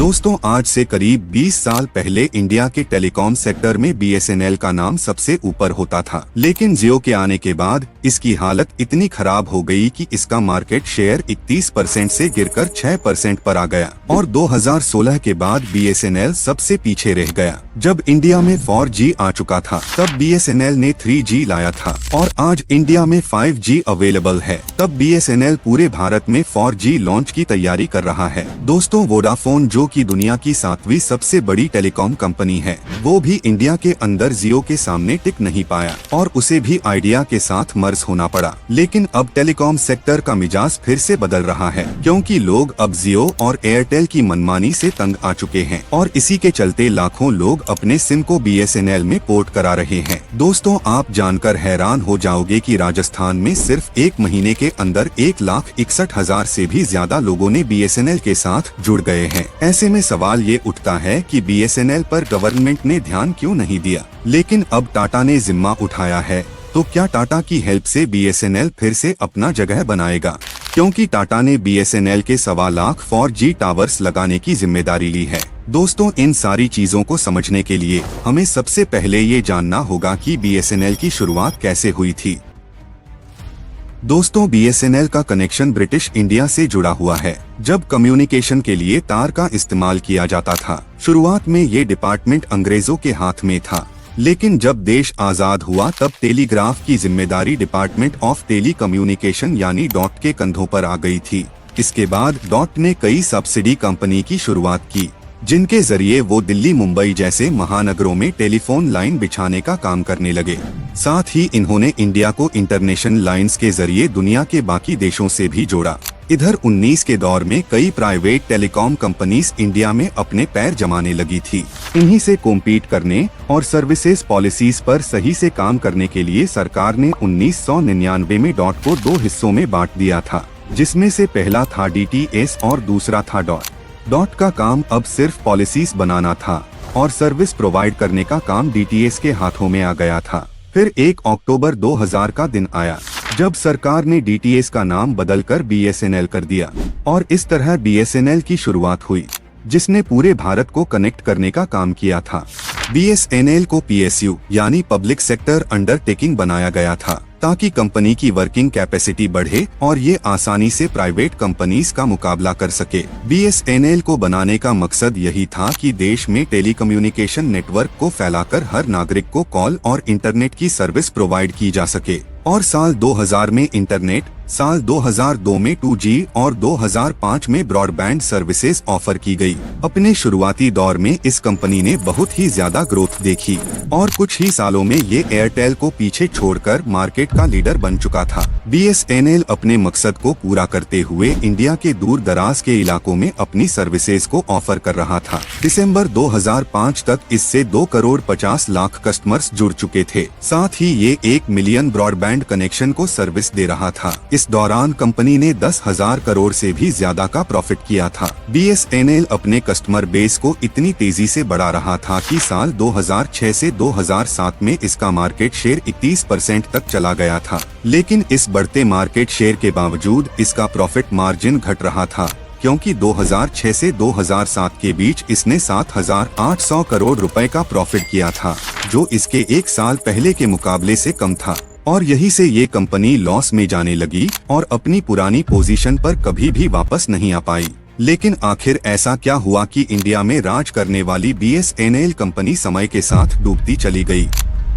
दोस्तों, आज से करीब 20 साल पहले इंडिया के टेलीकॉम सेक्टर में बीएसएनएल का नाम सबसे ऊपर होता था, लेकिन जियो के आने के बाद इसकी हालत इतनी खराब हो गई कि इसका मार्केट शेयर 31% से गिरकर 6% पर आ गया और 2016 के बाद बीएसएनएल सबसे पीछे रह गया। जब इंडिया में 4G आ चुका था तब बीएसएनएल ने 3G लाया था और आज इंडिया में 5G अवेलेबल है, तब बीएसएनएल पूरे भारत में 4G लॉन्च की तैयारी कर रहा है। दोस्तों, वोडाफोन जो कि दुनिया की 7वीं सबसे बड़ी टेलीकॉम कंपनी है, वो भी इंडिया के अंदर जियो के सामने टिक नहीं पाया और उसे भी आइडिया के साथ मर्ज होना पड़ा। लेकिन अब टेलीकॉम सेक्टर का मिजाज फिर से बदल रहा है, क्योंकि लोग अब जियो और एयरटेल की मनमानी से तंग आ चुके हैं और इसी के चलते लाखों लोग अपने सिम को बीएसएनएल में पोर्ट करा रहे हैं। दोस्तों, आप जानकर हैरान हो जाओगे कि राजस्थान में सिर्फ एक महीने के अंदर 1,61,000 से भी ज्यादा लोगों ने बीएसएनएल के साथ जुड़ गए हैं। ऐसे में सवाल ये उठता है कि बीएसएनएल पर गवर्नमेंट ने ध्यान क्यों नहीं दिया। लेकिन अब टाटा ने जिम्मा उठाया है, तो क्या टाटा की हेल्प से बीएसएनएल फिर से अपना जगह बनाएगा? क्योंकि टाटा ने बीएसएनएल के 1.25 लाख 4G टावर्स लगाने की जिम्मेदारी ली है। दोस्तों, इन सारी चीजों को समझने के लिए हमें सबसे पहले ये जानना होगा कि बीएसएनएल की शुरुआत कैसे हुई थी। दोस्तों, बीएसएनएल का कनेक्शन ब्रिटिश इंडिया से जुड़ा हुआ है, जब कम्युनिकेशन के लिए तार का इस्तेमाल किया जाता था। शुरुआत में ये डिपार्टमेंट अंग्रेजों के हाथ में था, लेकिन जब देश आजाद हुआ तब टेलीग्राफ की जिम्मेदारी डिपार्टमेंट ऑफ टेली कम्युनिकेशन यानी डॉट के कंधों पर आ गई थी। इसके बाद डॉट ने कई सब्सिडी कंपनी की शुरुआत की, जिनके जरिए वो दिल्ली, मुंबई जैसे महानगरों में टेलीफोन लाइन बिछाने का काम करने लगे। साथ ही इन्होंने इंडिया को इंटरनेशनल लाइंस के जरिए दुनिया के बाकी देशों से भी जोड़ा। इधर 19 के दौर में कई प्राइवेट टेलीकॉम कंपनीज इंडिया में अपने पैर जमाने लगी थी। इन्हीं से कॉम्पीट करने और सर्विसेज पॉलिसीज पर सही से काम करने के लिए सरकार ने 1999 में डॉट को 2 हिस्सों में बांट दिया था, जिसमें से पहला था डीटीएस और दूसरा था डॉट। डॉट का काम अब सिर्फ पॉलिसीज बनाना था और सर्विस प्रोवाइड करने का काम डीटीएस के हाथों में आ गया था। फिर 1 अक्टूबर 2000 का दिन आया जब सरकार ने डीटीएस का नाम बदलकर बीएसएनएल कर दिया और इस तरह बीएसएनएल की शुरुआत हुई, जिसने पूरे भारत को कनेक्ट करने का काम किया था। बीएसएनएल को पीएसयू यानी पब्लिक सेक्टर अंडरटेकिंग बनाया गया था, ताकि कंपनी की वर्किंग कैपेसिटी बढ़े और ये आसानी से प्राइवेट कंपनीज का मुकाबला कर सके। बीएसएनएल को बनाने का मकसद यही था कि देश में टेलीकम्युनिकेशन नेटवर्क को फैलाकर हर नागरिक को कॉल और इंटरनेट की सर्विस प्रोवाइड की जा सके। और साल 2000 में इंटरनेट, साल 2002 में 2G और 2005 में ब्रॉडबैंड सर्विसेज ऑफर की गई। अपने शुरुआती दौर में इस कंपनी ने बहुत ही ज्यादा ग्रोथ देखी और कुछ ही सालों में ये एयरटेल को पीछे छोड़कर मार्केट का लीडर बन चुका था। बीएसएनएल अपने मकसद को पूरा करते हुए इंडिया के दूर दराज के इलाकों में अपनी सर्विसेज को ऑफर कर रहा था। दिसंबर 2005 तक इससे 2,50,00,000 कस्टमर्स जुड़ चुके थे। साथ ही ये 1 मिलियन ब्रॉडबैंड कनेक्शन को सर्विस दे रहा था। इस दौरान कंपनी ने 10,000 करोड़ से भी ज्यादा का प्रॉफिट किया था। बीएसएनएल अपने कस्टमर बेस को इतनी तेजी से बढ़ा रहा था कि साल 2006 से 2007 में इसका मार्केट शेयर 31% तक चला गया था। लेकिन इस बढ़ते मार्केट शेयर के बावजूद इसका प्रॉफिट मार्जिन घट रहा था, क्योंकि 2006 से 2007 के बीच इसने 7,800 करोड़ रुपए का प्रॉफिट किया था, जो इसके 1 साल पहले के मुकाबले से कम था। और यही से ये कंपनी लॉस में जाने लगी और अपनी पुरानी पोजीशन पर कभी भी वापस नहीं आ पाई। लेकिन आखिर ऐसा क्या हुआ कि इंडिया में राज करने वाली बीएसएनएल कंपनी समय के साथ डूबती चली गई?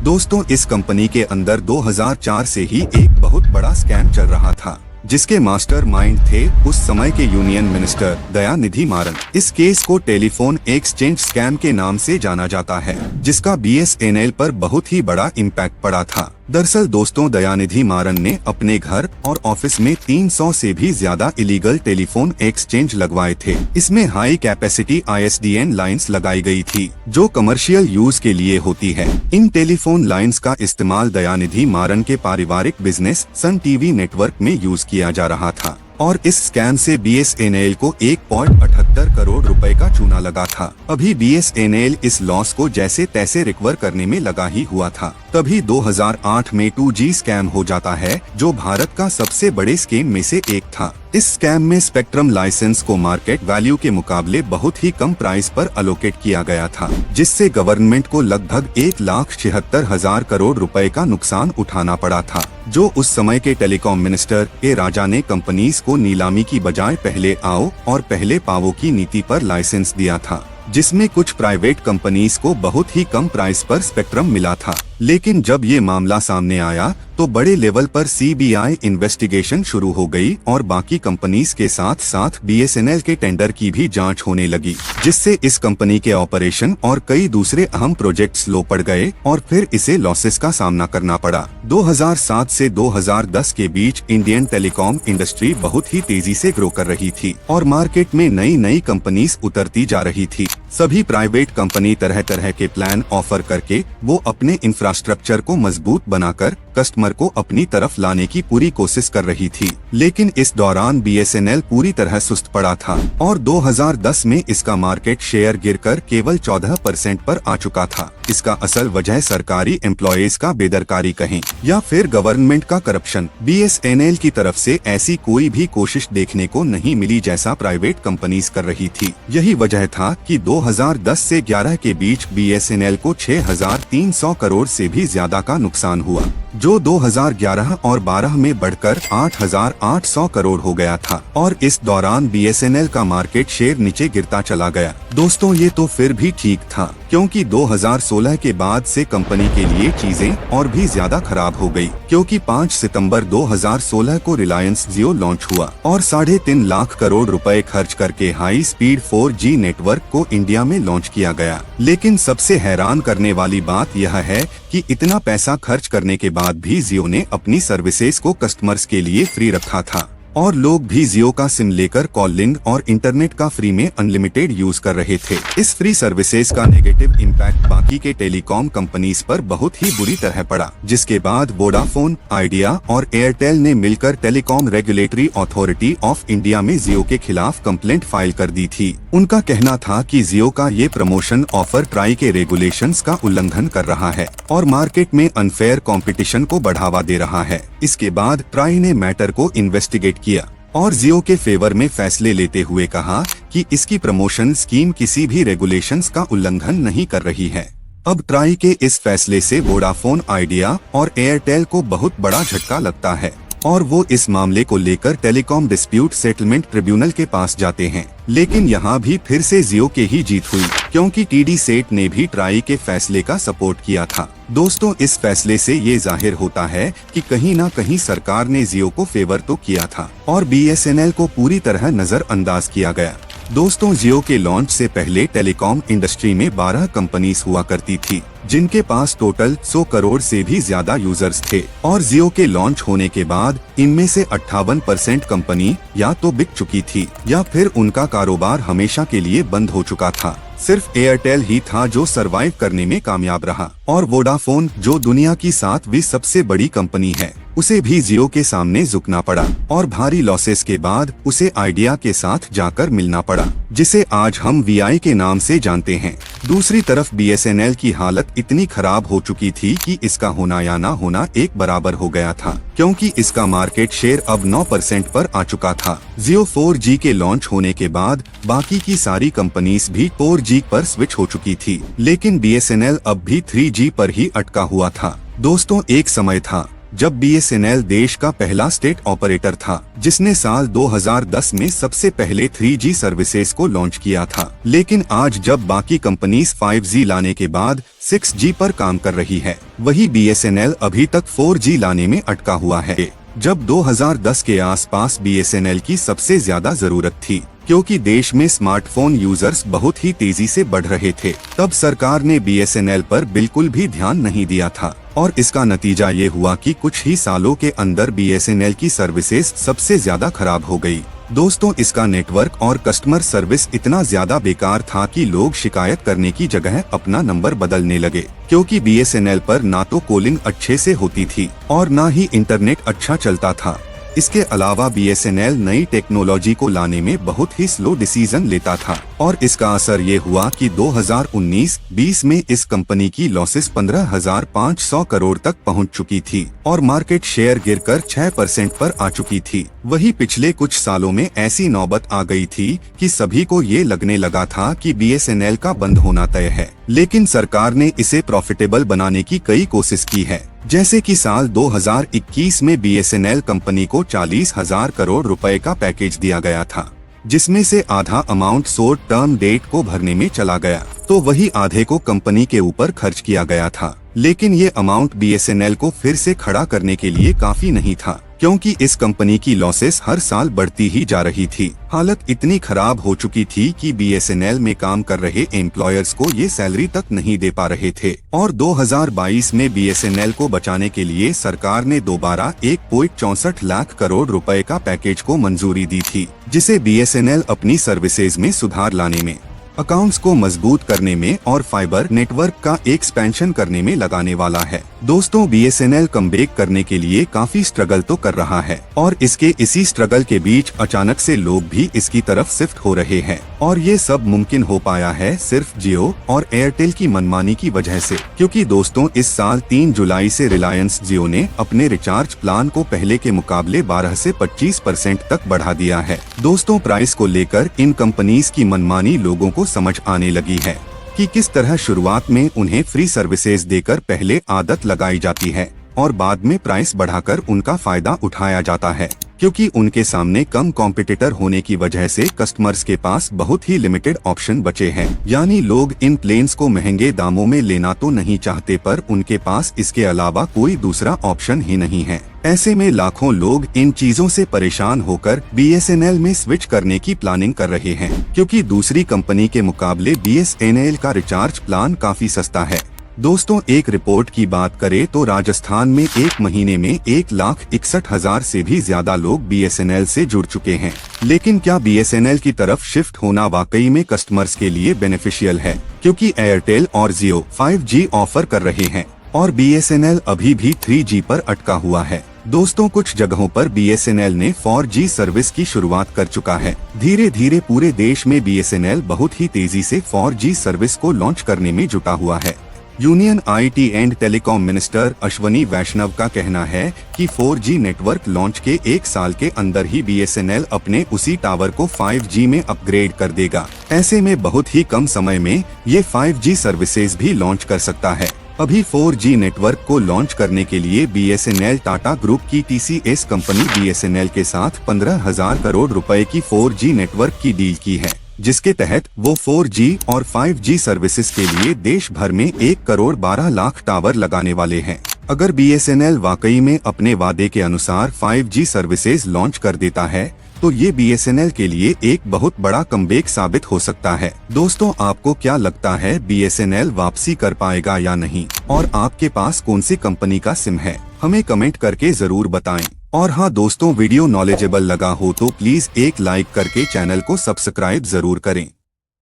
दोस्तों, इस कंपनी के अंदर 2004 से ही एक बहुत बड़ा स्कैम चल रहा था, जिसके मास्टरमाइंड थे उस समय के यूनियन मिनिस्टर दयानिधि मारन। इस केस को टेलीफोन एक्सचेंज स्कैम के नाम से जाना जाता है, जिसका बीएसएनएल पर बहुत ही बड़ा इम्पैक्ट पड़ा था। दरअसल दोस्तों, दयानिधि मारन ने अपने घर और ऑफिस में 300 से भी ज्यादा इलीगल टेलीफोन एक्सचेंज लगवाए थे। इसमें हाई कैपेसिटी ISDN लाइंस लगाई गई थी, जो कमर्शियल यूज के लिए होती है। इन टेलीफोन लाइंस का इस्तेमाल दयानिधि मारन के पारिवारिक बिजनेस सन टीवी नेटवर्क में यूज किया जा रहा था और इस स्कैम से बीएसएनएल को 1.78 करोड़ रुपए का चूना लगा था। अभी बीएसएनएल इस लॉस को जैसे तैसे रिकवर करने में लगा ही हुआ था। तभी 2008 में 2G स्कैम हो जाता है, जो भारत का सबसे बड़े स्कैम में से एक था। इस स्कैम में स्पेक्ट्रम लाइसेंस को मार्केट वैल्यू के मुकाबले बहुत ही कम प्राइस पर अलोकेट किया गया था, जिससे गवर्नमेंट को लगभग 1,76,000 करोड़ रुपए का नुकसान उठाना पड़ा था, जो उस समय के टेलीकॉम मिनिस्टर ए राजा ने कंपनीज को नीलामी की बजाय पहले आओ और पहले पावो की नीति पर लाइसेंस दिया था, जिसमें कुछ प्राइवेट कंपनीज को बहुत ही कम प्राइस पर स्पेक्ट्रम मिला था। लेकिन जब ये मामला सामने आया तो बड़े लेवल पर सीबीआई इन्वेस्टिगेशन शुरू हो गई और बाकी कंपनीज के साथ साथ बीएसएनएल के टेंडर की भी जांच होने लगी, जिससे इस कंपनी के ऑपरेशन और कई दूसरे अहम प्रोजेक्ट्स लो पड़ गए और फिर इसे लॉसेस का सामना करना पड़ा। 2007 से 2010 के बीच इंडियन टेलीकॉम इंडस्ट्री बहुत ही तेजी से ग्रो कर रही थी और मार्केट में नई नई कंपनीज उतरती जा रही थी। सभी प्राइवेट कंपनी तरह तरह के प्लान ऑफर करके वो अपने इंफ्रास्ट्रक्चर को मजबूत बनाकर कस्टमर को अपनी तरफ लाने की पूरी कोशिश कर रही थी, लेकिन इस दौरान बीएसएनएल पूरी तरह सुस्त पड़ा था और 2010 में इसका मार्केट शेयर गिरकर केवल 14% पर आ चुका था। इसका असल वजह सरकारी एम्प्लॉयज का बेदरकारी कहें या फिर गवर्नमेंट का करप्शन, बीएसएनएल की तरफ से ऐसी कोई भी कोशिश देखने को नहीं मिली जैसा प्राइवेट कंपनीज कर रही थी। यही वजह था कि 2010 से 11 के बीच बीएसएनएल को 6,300 करोड़ से भी ज्यादा का नुकसान हुआ, जो 2011 और 12 में बढ़कर 8,800 करोड़ हो गया था और इस दौरान बीएसएनएल का मार्केट शेयर नीचे गिरता चला गया। दोस्तों ये तो फिर भी ठीक था, क्योंकि 2016 के बाद से कंपनी के लिए चीजें और भी ज्यादा खराब हो गई, क्योंकि 5 सितंबर 2016 को रिलायंस जियो लॉन्च हुआ और 3.5 लाख करोड़ रुपए खर्च करके हाई स्पीड 4G नेटवर्क को इंडिया में लॉन्च किया गया। लेकिन सबसे हैरान करने वाली बात यह है कि इतना पैसा खर्च करने के बाद भी जियो ने अपनी सर्विसेज को कस्टमर्स के लिए फ्री रखा था और लोग भी जियो का सिम लेकर कॉलिंग और इंटरनेट का फ्री में अनलिमिटेड यूज कर रहे थे। इस फ्री सर्विसेज का नेगेटिव इम्पैक्ट बाकी के टेलीकॉम कंपनीज पर बहुत ही बुरी तरह पड़ा, जिसके बाद वोडाफोन, आइडिया और एयरटेल ने मिलकर telecom regulatory authority of India में जियो के खिलाफ कंप्लेंट फाइल कर दी थी। उनका कहना था कि जियो का ये प्रमोशन ऑफर ट्राई के रेगुलेशंस का उल्लंघन कर रहा है और मार्केट में अनफेयर कंपटीशन को बढ़ावा दे रहा है। इसके बाद ट्राई ने मैटर को इन्वेस्टिगेट किया और जियो के फेवर में फैसले लेते हुए कहा कि इसकी प्रमोशन स्कीम किसी भी रेगुलेशंस का उल्लंघन नहीं कर रही है। अब ट्राई के इस फैसले से वोडाफोन, आइडिया और एयरटेल को बहुत बड़ा झटका लगता है और वो इस मामले को लेकर टेलीकॉम डिस्प्यूट सेटलमेंट ट्रिब्यूनल के पास जाते हैं। लेकिन यहाँ भी फिर से जियो के ही जीत हुई, क्योंकि टीडी सेट ने भी ट्राई के फैसले का सपोर्ट किया था। दोस्तों इस फैसले से ये जाहिर होता है कि कहीं ना कहीं सरकार ने जियो को फेवर तो किया था और बीएसएनएल को पूरी तरह नजरअंदाज किया गया। दोस्तों जियो के लॉन्च से पहले टेलीकॉम इंडस्ट्री में 12 कंपनीज हुआ करती थी, जिनके पास टोटल 100 करोड़ से भी ज्यादा यूजर्स थे और जियो के लॉन्च होने के बाद इनमें से 58% कंपनी या तो बिक चुकी थी या फिर उनका कारोबार हमेशा के लिए बंद हो चुका था। सिर्फ एयरटेल ही था जो सरवाइव करने में कामयाब रहा और वोडाफोन, जो दुनिया की 7वीं सबसे बड़ी कंपनी है, उसे भी जियो के सामने झुकना पड़ा और भारी लॉसेस के बाद उसे आइडिया के साथ जाकर मिलना पड़ा, जिसे आज हम वीआई के नाम से जानते हैं। दूसरी तरफ बीएसएनएल की हालत इतनी खराब हो चुकी थी कि इसका होना या ना होना एक बराबर हो गया था, क्योंकि इसका मार्केट शेयर अब 9% पर आ चुका था। जियो 4G के लॉन्च होने के बाद बाकी की सारी कंपनीज भी 4G पर स्विच हो चुकी थी, लेकिन बीएसएनएल अब भी 3G पर ही अटका हुआ था। दोस्तों एक समय था जब बीएसएनएल देश का पहला स्टेट ऑपरेटर था, जिसने साल 2010 में सबसे पहले 3G सर्विसेज को लॉन्च किया था। लेकिन आज जब बाकी कंपनीज 5G लाने के बाद 6G पर काम कर रही है, वही बीएसएनएल अभी तक 4G लाने में अटका हुआ है। जब 2010 के आसपास बीएसएनएल की सबसे ज्यादा जरूरत थी, क्योंकि देश में स्मार्टफोन यूजर्स बहुत ही तेजी से बढ़ रहे थे, तब सरकार ने बीएसएनएल पर बिल्कुल भी ध्यान नहीं दिया था और इसका नतीजा ये हुआ कि कुछ ही सालों के अंदर बीएसएनएल की सर्विसेज सबसे ज्यादा खराब हो गई। दोस्तों इसका नेटवर्क और कस्टमर सर्विस इतना ज्यादा बेकार था कि लोग शिकायत करने की जगह अपना नंबर बदलने लगे, क्योंकि बीएसएनएल पर ना तो कॉलिंग अच्छे से होती थी और ना ही इंटरनेट अच्छा चलता था। इसके अलावा BSNL नई टेक्नोलॉजी को लाने में बहुत ही स्लो डिसीजन लेता था और इसका असर ये हुआ कि 2019-20 में इस कंपनी की लॉसेस 15,500 करोड़ तक पहुंच चुकी थी और मार्केट शेयर गिरकर 6% पर आ चुकी थी। वही पिछले कुछ सालों में ऐसी नौबत आ गई थी कि सभी को ये लगने लगा था कि BSNL का बंद होना तय है, लेकिन सरकार ने इसे प्रॉफिटेबल बनाने की कई कोशिश की है। जैसे कि साल 2021 में BSNL कंपनी को 40,000 करोड़ रुपए का पैकेज दिया गया था, जिसमें से आधा अमाउंट शॉर्ट टर्म डेट को भरने में चला गया, तो वही आधे को कंपनी के ऊपर खर्च किया गया था। लेकिन ये अमाउंट BSNL को फिर से खड़ा करने के लिए काफी नहीं था, क्योंकि इस कंपनी की लॉसेस हर साल बढ़ती ही जा रही थी। हालत इतनी खराब हो चुकी थी कि BSNL में काम कर रहे एम्प्लॉयर्स को ये सैलरी तक नहीं दे पा रहे थे और 2022 में BSNL को बचाने के लिए सरकार ने दोबारा 1.64 लाख करोड़ रुपए का पैकेज को मंजूरी दी थी, जिसे BSNL अपनी सर्विसेज में सुधार लाने में, अकाउंट्स को मजबूत करने में और फाइबर नेटवर्क का एक्सपेंशन करने में लगाने वाला है। दोस्तों, BSNL कमबैक करने के लिए काफी स्ट्रगल तो कर रहा है और इसके इसी स्ट्रगल के बीच अचानक से लोग भी इसकी तरफ शिफ्ट हो रहे हैं और ये सब मुमकिन हो पाया है सिर्फ जियो और एयरटेल की मनमानी की वजह से, क्योंकि दोस्तों इस साल 3 जुलाई से रिलायंस जियो ने अपने रिचार्ज प्लान को पहले के मुकाबले 12 से 25% तक बढ़ा दिया है। दोस्तों, प्राइस को लेकर इन कंपनीज की मनमानी लोगों को समझ आने लगी है कि किस तरह शुरुआत में उन्हें फ्री सर्विसेज देकर पहले आदत लगाई जाती है और बाद में प्राइस बढ़ाकर उनका फायदा उठाया जाता है, क्योंकि उनके सामने कम कॉम्पिटिटर होने की वजह से कस्टमर्स के पास बहुत ही लिमिटेड ऑप्शन बचे हैं। यानी लोग इन प्लान्स को महंगे दामों में लेना तो नहीं चाहते, पर उनके पास इसके अलावा कोई दूसरा ऑप्शन ही नहीं है। ऐसे में लाखों लोग इन चीजों से परेशान होकर BSNL में स्विच करने की प्लानिंग कर रहे हैं, क्योंकि दूसरी कंपनी के मुकाबले BSNL का रिचार्ज प्लान काफी सस्ता है। दोस्तों, एक रिपोर्ट की बात करें तो राजस्थान में एक महीने में 1,61,000 से भी ज्यादा लोग BSNL से जुड़ चुके हैं। लेकिन क्या BSNL की तरफ शिफ्ट होना वाकई में कस्टमर्स के लिए बेनिफिशियल है, क्योंकि एयरटेल और जियो 5G ऑफर कर रहे हैं और BSNL अभी भी 3G पर अटका हुआ है। दोस्तों, कुछ जगहों पर BSNL ने 4G सर्विस की शुरुआत कर चुका है। धीरे धीरे पूरे देश में BSNL बहुत ही तेजी से 4G सर्विस को लॉन्च करने में जुटा हुआ है। Union IT and telecom minister Ashwini Vaishnaw का कहना है कि 4G नेटवर्क लॉन्च के 1 साल के अंदर ही BSNL अपने उसी टावर को 5G में अपग्रेड कर देगा। ऐसे में बहुत ही कम समय में ये 5G सर्विसेज भी लॉन्च कर सकता है। अभी 4G नेटवर्क को लॉन्च करने के लिए BSNL टाटा ग्रुप की TCS कंपनी BSNL के साथ 15,000 करोड़ रुपए की 4G नेटवर्क की डील की है, जिसके तहत वो 4G और 5G सर्विसेज के लिए देश भर में 1 करोड़ 12 लाख टावर लगाने वाले हैं। अगर BSNL वाकई में अपने वादे के अनुसार 5G सर्विसेज लॉन्च कर देता है तो ये BSNL के लिए एक बहुत बड़ा कमबैक साबित हो सकता है। दोस्तों, आपको क्या लगता है, BSNL वापसी कर पाएगा या नहीं, और आपके पास कौन सी कंपनी का सिम है? हमें कमेंट करके जरूर बताएं। और हाँ दोस्तों, वीडियो नॉलेजेबल लगा हो तो प्लीज एक लाइक करके चैनल को सब्सक्राइब जरूर करें।